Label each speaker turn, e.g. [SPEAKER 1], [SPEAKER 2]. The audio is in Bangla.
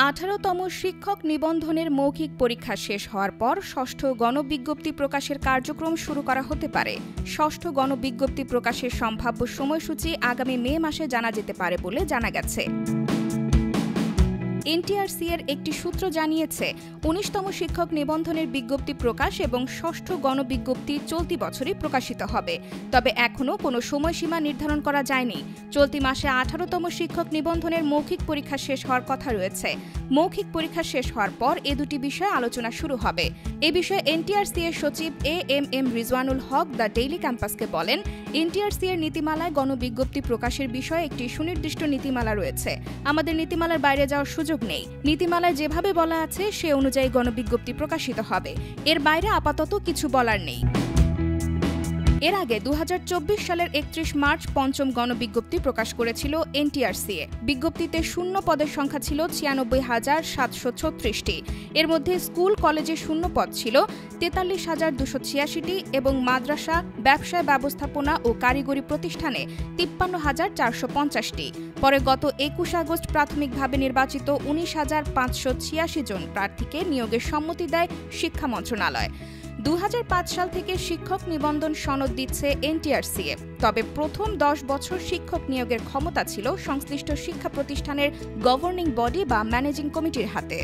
[SPEAKER 1] 18তম শিক্ষক নিবন্ধনের মৌখিক পরীক্ষা শেষ হওয়ার পর ষষ্ঠ গণবিজ্ঞপ্তি প্রকাশের কার্যক্রম শুরু করা হতে পারে। ষষ্ঠ গণবিজ্ঞপ্তি প্রকাশের সম্ভাব্য সময়সূচি আগামী মে মাসে জানা যেতে পারে বলে জানা গেছে। এনটিআরসি এর একটি সূত্র জানিয়েছে, 19তম শিক্ষক নিবন্ধনের বিজ্ঞপ্তি প্রকাশ এবং ষষ্ঠ গণবিজ্ঞপ্তি চলতি বছরই প্রকাশিত হবে। তবে এখনও কোনো সময়সীমা নির্ধারণ করা যায়নি। চলতি মাসে 18তম শিক্ষক নিবন্ধনের মৌখিক পরীক্ষা শেষ হওয়ার কথা রয়েছে। মৌখিক পরীক্ষা শেষ হওয়ার পর এ দুটি বিষয়ে আলোচনা শুরু হবে। এ বিষয়ে এনটিআরসি এর সচিব AMM Rizwanul Haque the daily ক্যাম্পাসকে বলেন, এনটিআরসি এর নীতিমালায় গণবিজ্ঞপ্তি প্রকাশের বিষয়ে একটি সুনির্দিষ্ট নীতিমালা রয়েছে। আমাদের নীতিমালার বাইরে যাওয়ার সুযোগ নেই। নীতিমালায় যেভাবে বলা আছে সে অনুযায়ী গণবিজ্ঞপ্তি প্রকাশিত হবে। এর বাইরে আপাতত কিছু বলার নেই। এর আগে 2024 সালের 31 মার্চ পঞ্চম গণবিজ্ঞপ্তি প্রকাশ করেছিল এনটিআরসিএ। বিজ্ঞপ্তিতে শূন্য পদের সংখ্যা ছিল 96,736টি। এর মধ্যে স্কুল কলেজে শূন্য পদ ছিল 43,286টি এবং মাদ্রাসা, ব্যবসায় ব্যবস্থাপনা ও কারিগরি প্রতিষ্ঠানে 53,450টি। পরে গত 21 আগস্ট প্রাথমিকভাবে নির্বাচিত 19,586 জন প্রার্থীকে নিয়োগের সম্মতি দেয় শিক্ষা মন্ত্রণালয়। 2005 সাল থেকে শিক্ষক নিবন্ধন সনদ দিচ্ছে এনটিআরসিএ। তবে প্রথম 10 বছর শিক্ষক নিয়োগের ক্ষমতা ছিল সংশ্লিষ্ট শিক্ষা প্রতিষ্ঠানের গভর্নিং বডি বা ম্যানেজিং কমিটির হাতে।